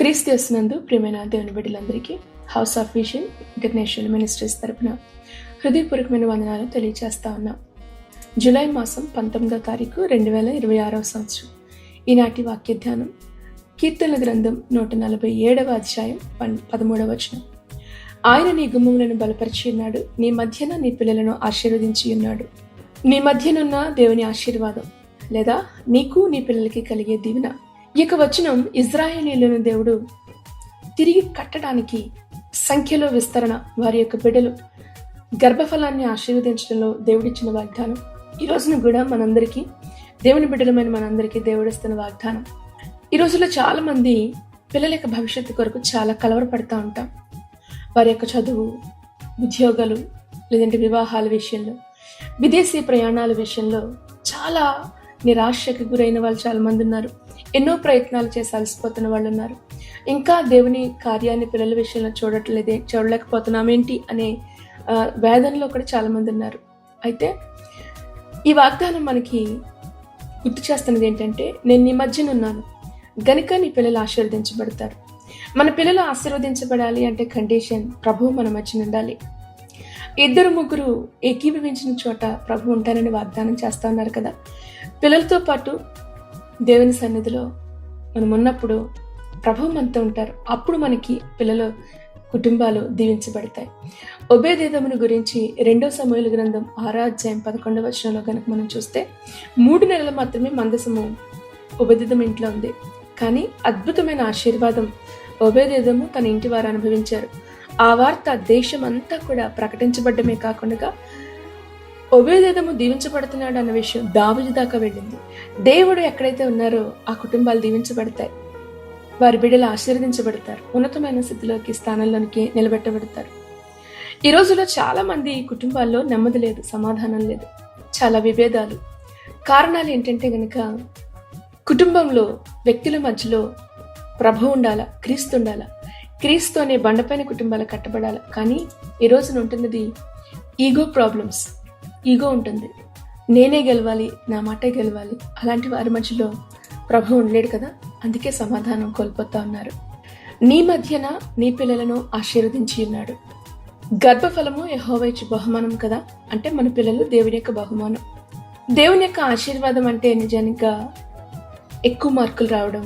క్రీస్తు యేసునందు ప్రియమైన దేవుని బిడ్డలందరికీ house of vision international ministries తరపున హృదయపూర్వకమైన వందనాలు తెలియజేస్తా ఉన్నాం. జూలై మాసం 19వ తారీఖు 2026 సంవత్సరం. ఈనాటి వాక్య ధ్యానం కీర్తనల గ్రంథం 147వ అధ్యాయం 13వ వచనం. ఆయన నీ గుమ్మములను బలపరిచి ఉన్నాడు, నీ మధ్యన నీ పిల్లలను ఆశీర్వదించి ఉన్నాడు. నీ మధ్యనున్న దేవుని ఆశీర్వాదం లేదా నీకు నీ పిల్లలకి కలిగే దీవెన. ఈ వచనం ఇజ్రాయేలీయులను దేవుడు తిరిగి కట్టడానికి, సంఖ్యలో విస్తరణ, వారి యొక్క బిడ్డలు గర్భఫలాన్ని ఆశీర్వదించడంలో దేవుడిచ్చిన వాగ్దానం. ఈ రోజున కూడా మనందరికీ, దేవుని బిడ్డలమైన మనందరికీ దేవుడిస్తున్న వాగ్దానం. ఈ రోజుల్లో చాలా మంది పిల్లల యొక్క భవిష్యత్తు కొరకు చాలా కలవరపడతా ఉంటాం. వారి యొక్క చదువు, ఉద్యోగాలు, లేదంటే వివాహాల విషయంలో, విదేశీ ప్రయాణాల విషయంలో చాలా నిరాశకు గురైన వాళ్ళు చాలా మంది ఉన్నారు. ఎన్నో ప్రయత్నాలు చేసి అలసిపోతున్న వాళ్ళు ఉన్నారు. ఇంకా దేవుని కార్యాన్ని పిల్లల విషయంలో చూడలేకపోతున్నామేంటి అనే వేదనలో కూడా చాలా మంది ఉన్నారు. అయితే ఈ వాగ్దానం మనకి గుర్తు చేస్తున్నది ఏంటంటే, నేను నీ మధ్యన ఉన్నాను గనుక నీ పిల్లలు ఆశీర్వదించబడతారు. మన పిల్లలు ఆశీర్వదించబడాలి అంటే కండిషన్, ప్రభువు మన మధ్యన ఉండాలి. ఇద్దరు ముగ్గురు ఏకీభవించిన చోట ప్రభు ఉంటానని వాగ్దానం చేస్తా ఉన్నారు కదా. పిల్లలతో పాటు దేవుని సన్నిధిలో మనం ఉన్నప్పుడు ప్రభు మనతో ఉంటారు. అప్పుడు మనకి పిల్లలు, కుటుంబాలు దీవించబడతాయి. ఒబేదెదోమును గురించి 2 సమూయేలు గ్రంథం 6వ అధ్యాయం 11వ వచనంలో కనుక మనం చూస్తే, 3 నెలలు మాత్రమే మందసము ఒబేదెదోము ఇంట్లో ఉంది. కానీ అద్భుతమైన ఆశీర్వాదం ఒబేదెదోము తన ఇంటి వారు అనుభవించారు. ఆ వార్త దేశం అంతా కూడా ప్రకటించబడ్డమే కాకుండా ఒబేదెదోము దీవించబడుతున్నాడు అన్న విషయం దావీదు దాకా వెళ్ళింది. దేవుడు ఎక్కడైతే ఉన్నారో ఆ కుటుంబాలు దీవించబడతాయి, వారి బిడ్డలు ఆశీర్వదించబడతారు, ఉన్నతమైన స్థితిలోకి, స్థానంలోనికి నిలబెట్టబడతారు. ఈ రోజుల్లో చాలా మంది కుటుంబాల్లో నెమ్మది లేదు, సమాధానం లేదు, చాలా విభేదాలు. కారణాలు ఏంటంటే గనక, కుటుంబంలో వ్యక్తుల మధ్యలో ప్రభు ఉండాలా, క్రీస్తు ఉండాలా. క్రీస్తు అనే బండపైన కుటుంబాలు కట్టబడాలి. కానీ ఈ రోజున ఉంటున్నది ఈగో ప్రాబ్లమ్స్. ఈగో ఉంటుంది, నేనే గెలవాలి, నా మాటే గెలవాలి. అలాంటి వారి మధ్యలో ప్రభు ఉండలేడు కదా, అందుకే సమాధానం కోల్పోతా ఉన్నారు. నీ మధ్యన నీ పిల్లలను ఆశీర్వదించి ఉన్నాడు. గర్భఫలము యెహోవా ఇచ్చు బహుమానం కదా, అంటే మన పిల్లలు దేవుని యొక్క బహుమానం. దేవుని యొక్క ఆశీర్వాదం అంటే నిజానికి ఎక్కువ మార్కులు రావడం,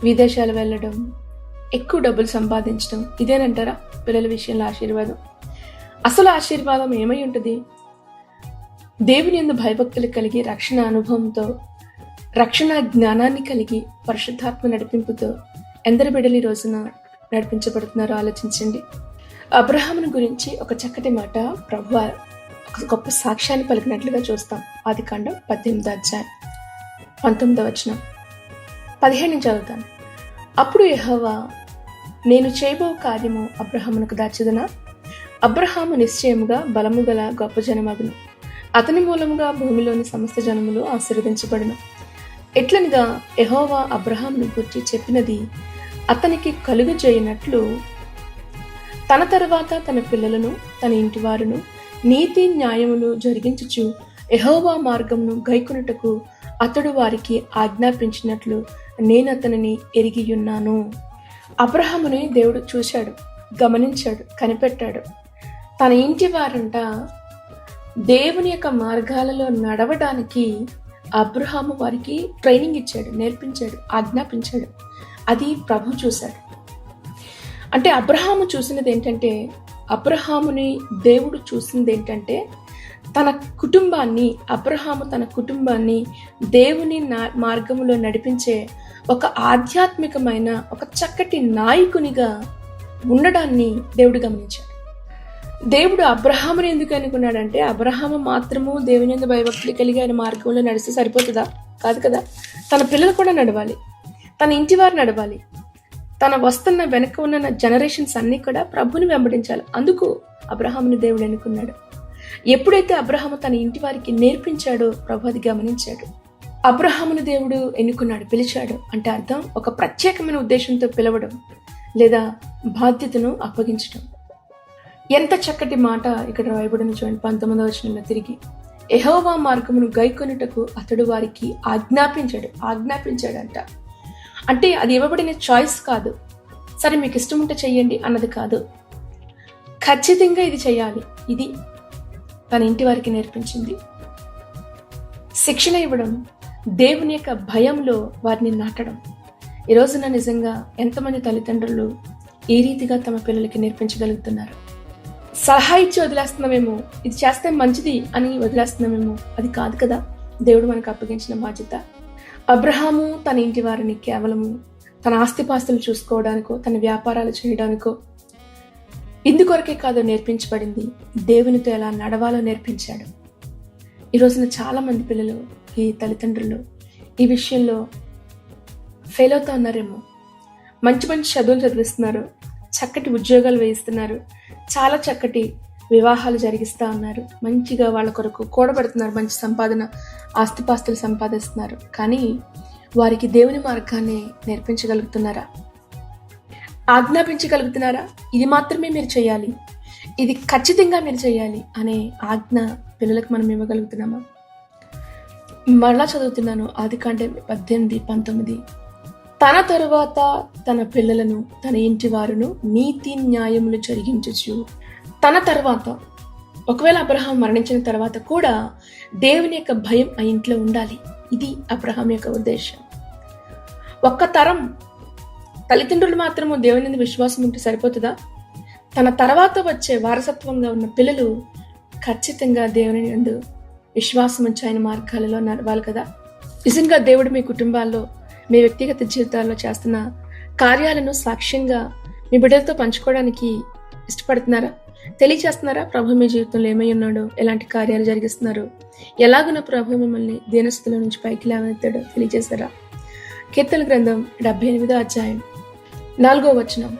విదేశాలు వెళ్ళడం, ఎక్కువ డబ్బులు సంపాదించడం, ఇదేనంటారా పిల్లల విషయంలో ఆశీర్వాదం? అసలు ఆశీర్వాదం ఏమై ఉంటుంది? దేవుని యందు భయభక్తులు కలిగి, రక్షణ అనుభవంతో, రక్షణ జ్ఞానాన్ని కలిగి, పరిశుద్ధాత్మ నడిపింపుతో ఎందరి బిడ్డలు ఈ రోజున నడిపించబడుతున్నారో ఆలోచించండి. అబ్రహామును గురించి ఒక చక్కటి మాట ప్రభువు ఒక గొప్ప సాక్ష్యాన్ని పలికినట్లుగా చూస్తాం. ఆదికాండం 18వ అధ్యాయం 19వ వచనం. 15 చదువుతాను. అప్పుడు యెహోవా, నేను చేయబో కార్యము అబ్రహామునకు దాచెదనా? అబ్రహాము నిశ్చయముగా బలము గల గొప్ప జనమగును, అతని మూలముగా భూమిలోని సమస్త జనములు ఆశీర్వదించబడును. ఎట్లనగా యెహోవా అబ్రహామును గురించి చెప్పినది అతనికి కలుగజేయనట్లు తన తరువాత తన పిల్లలను, తన ఇంటి వారును నీతి న్యాయములు జరిగించుచు యెహోవా మార్గమును గైకొనుటకు అతడు వారికి ఆజ్ఞాపించినట్లు నేను అతనిని ఎరిగియున్నాను. అబ్రహాముని దేవుడు చూశాడు, గమనించాడు, కనిపెట్టాడు. తన ఇంటి వారంట దేవుని యొక్క మార్గాలలో నడవడానికి అబ్రహాము వారికి ట్రైనింగ్ ఇచ్చాడు, నేర్పించాడు, ఆజ్ఞాపించాడు. అది ప్రభు చూశాడు. అంటే అబ్రహాము చూసినది ఏంటంటే, అబ్రహాముని దేవుడు చూసింది ఏంటంటే, తన కుటుంబాన్ని, అబ్రహాము తన కుటుంబాన్ని దేవుని మార్గములో నడిపించే ఒక ఆధ్యాత్మికమైన, ఒక చక్కటి నాయకునిగా ఉండడాన్ని దేవుడు గమనించాడు. దేవుడు అబ్రహాముని ఎందుకు అనుకున్నాడంటే, అబ్రహాము మాత్రము దేవుని యందు భయభక్తులు కలిగి ఆయన మార్గంలో నడిస్తే సరిపోతుందా? కాదు కదా. తన పిల్లలు కూడా నడవాలి, తన ఇంటి వారు నడవాలి, తన వస్తున్న వెనక ఉన్న జనరేషన్స్ అన్నీ కూడా ప్రభుని వెంబడించాలి. అందుకు అబ్రహాముని దేవుడు అనుకున్నాడు. ఎప్పుడైతే అబ్రహాము తన ఇంటి వారికి నేర్పించాడో ప్రభు అది గమనించాడు. అబ్రహాముని దేవుడు ఎన్నుకున్నాడు, పిలిచాడు అంటే అర్థం ఒక ప్రత్యేకమైన ఉద్దేశంతో పిలవడం లేదా బాధ్యతను అప్పగించడం. ఎంత చక్కటి మాట ఇక్కడ రాయబడిన చూడండి 19వ వచనంలో తిరిగి, యెహోవా మార్గమును గైకొనుటకు అతడు వారికి ఆజ్ఞాపించాడంట. అంటే అది ఇవ్వబడిన చాయిస్ కాదు, సరే మీకు ఇష్టం ఉంటే చెయ్యండి అన్నది కాదు. ఖచ్చితంగా ఇది చేయాలి. ఇది తన ఇంటి వారికి నేర్పించింది. శిక్షణ ఇవ్వడం, దేవుని యొక్క భయంలో వారిని నాటడం. ఈ రోజున నిజంగా ఎంతమంది తల్లిదండ్రులు ఈ రీతిగా తమ పిల్లలకి నేర్పించగలుగుతున్నారు? సలహా ఇచ్చి వదిలేస్తున్నామేమో, ఇది చేస్తే మంచిది అని వదిలేస్తున్నామేమో. అది కాదు కదా దేవుడు మనకు అప్పగించిన బాధ్యత. అబ్రహాము తన ఇంటి వారిని కేవలము తన ఆస్తిపాస్తులు చూసుకోవడానికో, తన వ్యాపారాలు చేయడానికో, ఇందుకొరకే కాదు నేర్పించబడింది, దేవునితో ఎలా నడవాలో నేర్పించాడు. ఈ రోజున చాలా మంది పిల్లలు, ఈ తల్లిదండ్రులు ఈ విషయంలో ఫెయిల్ అవుతా ఉన్నారేమో. మంచి మంచి చదువులు చదివిస్తున్నారు, చక్కటి ఉద్యోగాలు వేయిస్తున్నారు, చాలా చక్కటి వివాహాలు జరిగిస్తూ ఉన్నారు, మంచిగా వాళ్ళ కొరకు కూడబెడుతున్నారు, మంచి సంపాదన, ఆస్తిపాస్తులు సంపాదిస్తున్నారు. కానీ వారికి దేవుని మార్గాన్ని నేర్పించగలుగుతున్నారా? ఆజ్ఞాపించగలుగుతున్నారా? ఇది మాత్రమే మీరు చేయాలి, ఇది ఖచ్చితంగా మీరు చేయాలి అనే ఆజ్ఞ పిల్లలకు మనం ఇవ్వగలుగుతున్నామా? మరలా చదువుతున్నాను, ఆదికాండం 18:19. తన తరువాత తన పిల్లలను తన ఇంటి వారును నీతి న్యాయములు జరిగించచ్చు. తన తర్వాత, ఒకవేళ అబ్రహాం మరణించిన తర్వాత కూడా దేవుని యొక్క భయం ఆ ఇంట్లో ఉండాలి. ఇది అబ్రహాం యొక్క ఉద్దేశం. ఒక్క తరం తల్లిదండ్రులు మాత్రము దేవుని విశ్వాసం ఉంటే సరిపోతుందా? తన తర్వాత వచ్చే వారసత్వంగా ఉన్న పిల్లలు ఖచ్చితంగా దేవుని యందు విశ్వాసం ఉంచి ఆయన మార్గాలలో నడవాలి కదా. నిజంగా దేవుడు మీ కుటుంబాల్లో, మీ వ్యక్తిగత జీవితాల్లో చేస్తున్న కార్యాలను సాక్ష్యంగా మీ బిడ్డలతో పంచుకోవడానికి ఇష్టపడుతున్నారా? తెలియచేస్తున్నారా? ప్రభు మీ జీవితంలో ఏమై ఉన్నాడో, ఎలాంటి కార్యాలు జరిగిస్తున్నారు, ఎలాగున ప్రభు మిమ్మల్ని దీనస్థితిలో నుంచి పైకి లేవనెత్తాడో తెలియజేశారా? కీర్తన గ్రంథం 78:4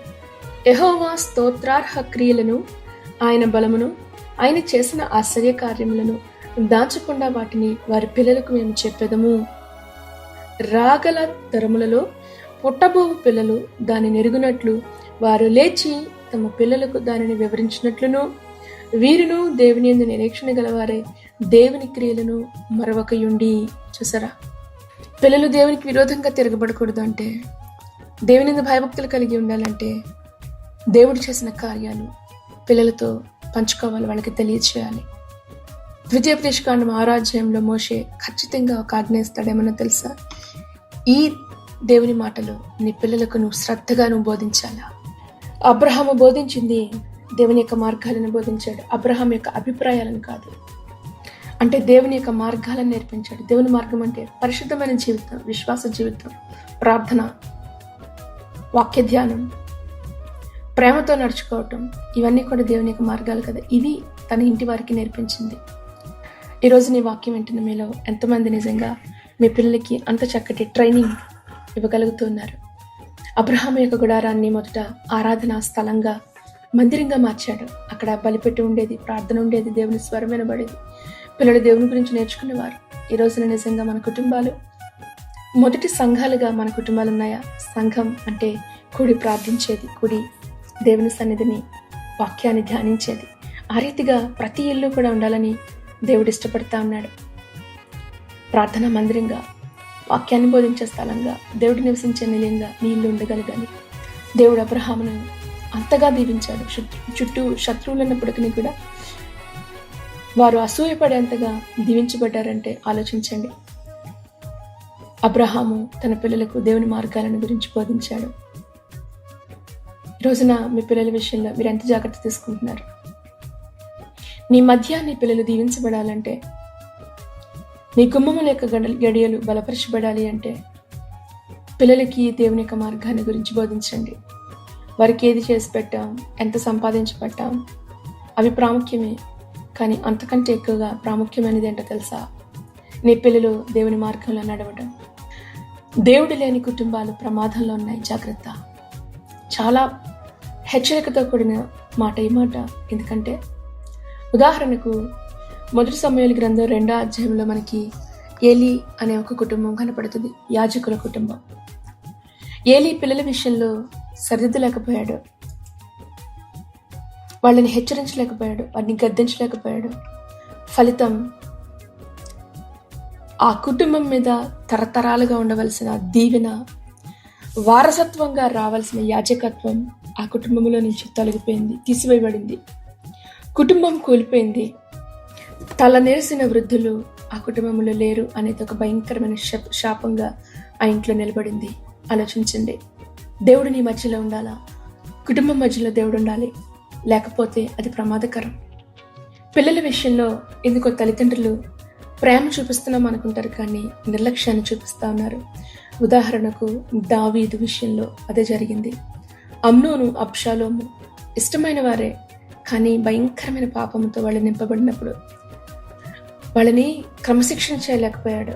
యెహోవా స్తోత్రార్హ క్రియలను, ఆయన బలమును, ఆయన చేసిన ఆశ్చర్య కార్యములను దాచకుండా వాటిని వారి పిల్లలకు మేము చెప్పెదము. రాగల తరములలో పుట్టబోవు పిల్లలు దాని నెరుగునట్లు వారు లేచి తమ పిల్లలకు దానిని వివరించినట్లును, వీరును దేవుని యందు నిరీక్షణ గలవారే దేవుని క్రియలను మరొకయుండి. చూసారా, పిల్లలు దేవునికి విరోధంగా తిరగబడకూడదు అంటే, దేవుని యందు భయభక్తులు కలిగి ఉండాలంటే, దేవుడు చేసిన కార్యాలు పిల్లలతో పంచుకోవాలి, వాళ్ళకి తెలియచేయాలి. ద్వితీయోపదేశకాండం 6 మోషే ఖచ్చితంగా ఒక ఆజ్ఞ ఇస్తాడేమన్నా తెలుసా? ఈ దేవుని మాటలు నీ పిల్లలకు నువ్వు శ్రద్ధగా బోధించాలా. అబ్రహాము బోధించింది దేవుని యొక్క మార్గాలను బోధించాడు, అబ్రహాం యొక్క అభిప్రాయాలను కాదు. అంటే దేవుని యొక్క మార్గాలను నేర్పించాడు. దేవుని మార్గం అంటే పరిశుద్ధమైన జీవితం, విశ్వాస జీవితం, ప్రార్థన, వాక్య ధ్యానం, ప్రేమతో నడుచుకోవటం, ఇవన్నీ కూడా దేవుని యొక్క మార్గాలు కదా. ఇవి తన ఇంటి వారికి నేర్పించింది. ఈరోజు నీ వాక్యం వింటున్న మీలో ఎంతమంది నిజంగా మీ పిల్లలకి అంత చక్కటి ట్రైనింగ్ ఇవ్వగలుగుతున్నారు? అబ్రహాం యొక్క గుడారాన్ని మొదట ఆరాధనా స్థలంగా, మందిరంగా మార్చాడు. అక్కడ బలిపెట్టి ఉండేది, ప్రార్థన ఉండేది, దేవుని స్వరం వినబడేది, పిల్లలు దేవుని గురించి నేర్చుకునేవారు. ఈ రోజున నిజంగా మన కుటుంబాలు మొదటి సంఘాలుగా మన కుటుంబాలు ఉన్నాయా? సంఘం అంటే కూడి ప్రార్థించేది, కూడి దేవుని సన్నిధిని, వాక్యాన్ని ధ్యానించేది. ఆ రీతిగా ప్రతి ఇల్లు కూడా ఉండాలని దేవుడు ఇష్టపడతా ఉన్నాడు. ప్రార్థనా మందిరంగా, వాక్యాన్ని బోధించే స్థలంగా, దేవుడు నివసించే నిలయంగా నీ ఇల్లు ఉండగలగాలి. దేవుడు అబ్రహామును అంతగా దీవించాడు. చుట్టూ శత్రువులు ఉన్నప్పటికీ కూడా వారు అసూయపడేంతగా దీవించబడ్డారంటే ఆలోచించండి. అబ్రహాము తన పిల్లలకు దేవుని మార్గాలను గురించి బోధించాడు. ఈ రోజున మీ పిల్లల విషయంలో మీరు ఎంత జాగ్రత్త తీసుకుంటున్నారు? నీ మధ్య నీ పిల్లలు దీవించబడాలంటే, నీ గుమ్మముల యొక్క గడియలు బలపరచబడాలి అంటే, పిల్లలకి దేవుని యొక్క మార్గాన్ని గురించి బోధించండి. వారికి ఏది చేసి పెట్టాం, ఎంత సంపాదించి పెట్టాం, అవి ప్రాముఖ్యమే. కానీ అంతకంటే ఎక్కువగా ప్రాముఖ్యమైనది ఏంటో తెలుసా? నీ పిల్లలు దేవుని మార్గంలో నడవడం. దేవుడు లేని కుటుంబాలు ప్రమాదంలో ఉన్నాయి, జాగ్రత్త. చాలా హెచ్చరికతో కూడిన మాట ఈ మాట. ఎందుకంటే ఉదాహరణకు మొదటి సమూయేలు గ్రంథం 2 మనకి ఏలీ అనే ఒక కుటుంబం కనపడుతుంది, యాజకుల కుటుంబం. ఏలీ పిల్లల విషయంలో సరిదిద్దలేకపోయాడు, వాళ్ళని హెచ్చరించలేకపోయాడు, వారిని గద్దించలేకపోయాడు. ఫలితం ఆ కుటుంబం మీద తరతరాలుగా ఉండవలసిన దీవెన, వారసత్వంగా రావాల్సిన యాజకత్వం ఆ కుటుంబంలో నుంచి తొలగిపోయింది, తీసివేయబడింది. కుటుంబం కూలిపోయింది. తల నెరిసిన వృద్ధులు ఆ కుటుంబంలో లేరు అనేది ఒక భయంకరమైన శాపంగా ఆ ఇంట్లో నిలబడింది. ఆలోచించండి. దేవుడు నీ మధ్యలో ఉండాలా? కుటుంబం మధ్యలో దేవుడు ఉండాలి, లేకపోతే అది ప్రమాదకరం. పిల్లల విషయంలో ఎందుకో తల్లిదండ్రులు ప్రేమ చూపిస్తున్నాం అనుకుంటారు, కానీ నిర్లక్ష్యాన్ని చూపిస్తూ ఉన్నారు. ఉదాహరణకు దావీదు విషయంలో అదే జరిగింది. అమ్నోను, అబ్షాలోము ఇష్టమైన వారే, కానీ భయంకరమైన పాపంతో వాళ్ళు నింపబడినప్పుడు వాళ్ళని క్రమశిక్షణ చేయలేకపోయాడు.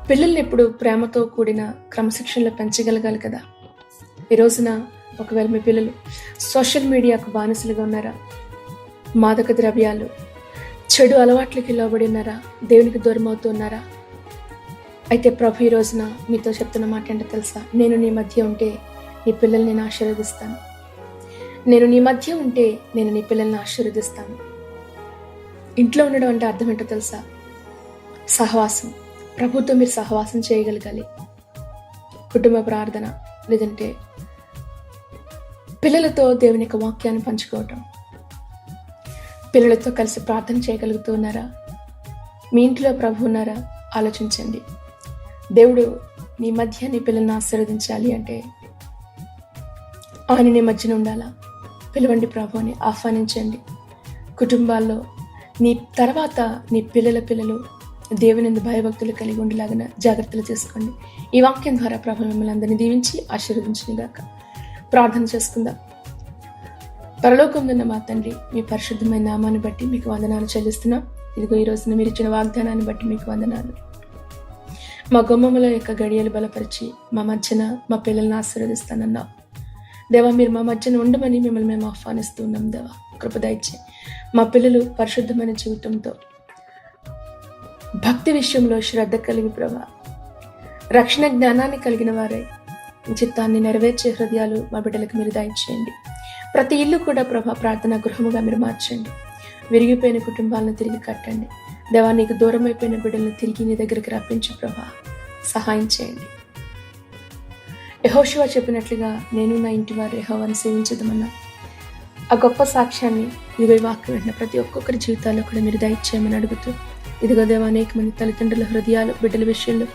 పిల్లల్ని ఎప్పుడు ప్రేమతో కూడిన క్రమశిక్షణలో పెంచగలగాలి కదా. ఈ రోజున ఒకవేళ మీ పిల్లలు సోషల్ మీడియాకు బానిసలుగా ఉన్నారా? మాదక ద్రవ్యాలు, చెడు అలవాట్లకి లోబడి ఉన్నారా? దేవునికి దూరం అవుతున్నారా? అయితే ప్రభు ఈ రోజున మీతో చెప్తున్న మాట ఏంటో తెలుసా? నేను నీ మధ్య ఉంటే నీ పిల్లల్ని నేను ఆశీర్వదిస్తాను. నేను నీ మధ్య ఉంటే నేను నీ పిల్లల్ని ఆశీర్వదిస్తాను. ఇంట్లో ఉండడం అంటే అర్థం ఏంటో తెలుసా? సహవాసం. ప్రభుతో మీరు సహవాసం చేయగలగాలి. కుటుంబ ప్రార్థన, లేదంటే పిల్లలతో దేవుని యొక్క వాక్యాన్ని పంచుకోవటం. పిల్లలతో కలిసి ప్రార్థన చేయగలుగుతూ ఉన్నారా? మీ ఇంట్లో ప్రభు ఉన్నారా? ఆలోచించండి. దేవుడు నీ మధ్య నీ పిల్లల్ని ఆశీర్వదించాలి అంటే ఆయన నీ మధ్యన ఉండాలా? పిలవండి, ప్రభుని ఆహ్వానించండి. కుటుంబాల్లో నీ తర్వాత నీ పిల్లల పిల్లలు దేవుని భయభక్తులు కలిగి ఉండేలాగా జాగ్రత్తలు తీసుకోండి. ఈ వాక్యం ద్వారా ప్రభు మిమ్మల్ని అందరినీ దీవించి ఆశీర్వదించునుగాక. ప్రార్థన చేసుకుందాం. పరలోకమున్న మా తండ్రి, మీ పరిశుద్ధమైన నామాన్ని బట్టి మీకు వందనాలు చెల్లిస్తున్నాం. ఇదిగో ఈ రోజున మీరు ఇచ్చిన వాగ్దానాన్ని బట్టి మీకు వందనాలు. మా గుమ్మముల యొక్క గడియలు బలపరిచి మా మధ్యన మా పిల్లల్ని ఆశీర్వదిస్తానన్నావు దేవా. మీరు మా మధ్యన ఉండమని మిమ్మల్ని మేము ఆహ్వానిస్తూ ఉన్నాం దేవా. కృప దయచే మా పిల్లలు పరిశుద్ధమైన జీవితంతో, భక్తి విషయంలో శ్రద్ధ కలిగి ప్రభా, రక్షణ జ్ఞానాన్ని కలిగిన వారే చిత్తాన్ని నెరవేర్చే హృదయాలు మా బిడ్డలకు మీరు దయచేయండి. ప్రతి ఇల్లు కూడా ప్రభా ప్రార్థనా గృహముగా మీరు మార్చండి. విరిగిపోయిన కుటుంబాలను తిరిగి కట్టండి దేవా. నీకు దూరం అయిపోయిన బిడ్డలను తిరిగి నీ దగ్గరికి రప్పించు ప్రభా. సహాయం చేయండి. యెహోషువ చెప్పినట్లుగా నేను నా ఇంటి వారు యెహోవాను సేవించదమన్నా ఆ గొప్ప సాక్ష్యాన్ని ఇదిగో ఈ వాక్యం వెంటనే ప్రతి ఒక్కొక్కరి జీవితాల్లో కూడా మీరు దయచేయమని అడుగుతూ, ఇదిగో దేవా, అనేక మంది తల్లిదండ్రుల హృదయాలు బిడ్డల విషయంలో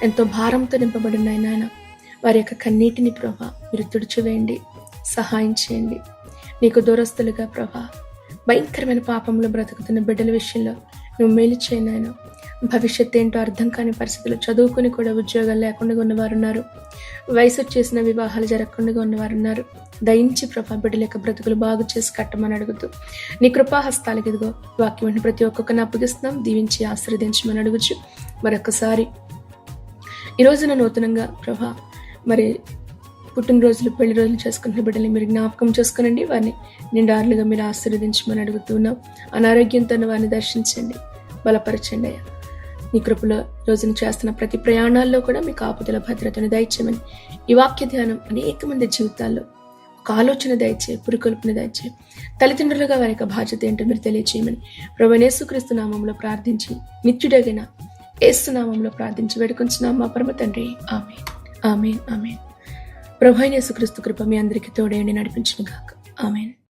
ఎంతో భారంతో నింపబడినాయి నాయన. వారి యొక్క కన్నీటిని ప్రభా మీరు తుడిచివేయండి, సహాయం చేయండి. నీకు దూరస్తులుగా ప్రభా భయంకరమైన పాపంలో బ్రతుకుతున్న బిడ్డల విషయంలో నువ్వు మేలు చేయను ఆయన. భవిష్యత్తు ఏంటో అర్థం కాని పరిస్థితులు, చదువుకుని కూడా ఉద్యోగాలు లేకుండా ఉన్నవారు ఉన్నారు. వయసు వచ్చేసిన వివాహాలు జరగకుండా ఉన్నవారు ఉన్నారు. దయించి ప్రభా బిడ్డల యొక్క బ్రతుకులు బాగు చేసి కట్టమని అడుగుతూ, నీ కృపాహస్తాలకి ఇదిగో వాక్యం ప్రతి ఒక్కొక్కరిని అప్పగిస్తున్నాం. దీవించి ఆశీర్వదించమని అడుగుచు మరొకసారి ఈ రోజున నూతనంగా ప్రభా మరి పుట్టినరోజులు, పెళ్లి రోజులు చేసుకుంటున్న బిడ్డల్ని మీరు జ్ఞాపకం చేసుకునండి. వారిని నిండారులుగా మీరు ఆశీర్వదించమని అడుగుతున్నాం. అనారోగ్యంతో వారిని దర్శించండి, బలపరచండి అయ్యా. నీ కృపలో రోజున చేస్తున్న ప్రతి ప్రయాణాల్లో కూడా మీ కాపుదల భద్రతను దయచేయమని ఈ వాక్య ధ్యానం అనేక మంది జీవితాల్లో ఒక ఆలోచన దయచే, పురుకొల్పుని దయచే. తల్లిదండ్రులుగా వారి యొక్క బాధ్యత ఏంటో మీరు తెలియచేయమని ప్రభువైన యేసుక్రీస్తు నామంలో ప్రార్థించి నిత్యుడగిన యేసు నామంలో ప్రార్థించి వేడుకొంచున్నాం మా పరమ తండ్రి. ఆమేన్, ఆమేన్, ఆమేన్. ప్రభువైన యేసుక్రీస్తు కృప మీ అందరికీ తోడేండి నడిపించును గాక. ఆమేన్.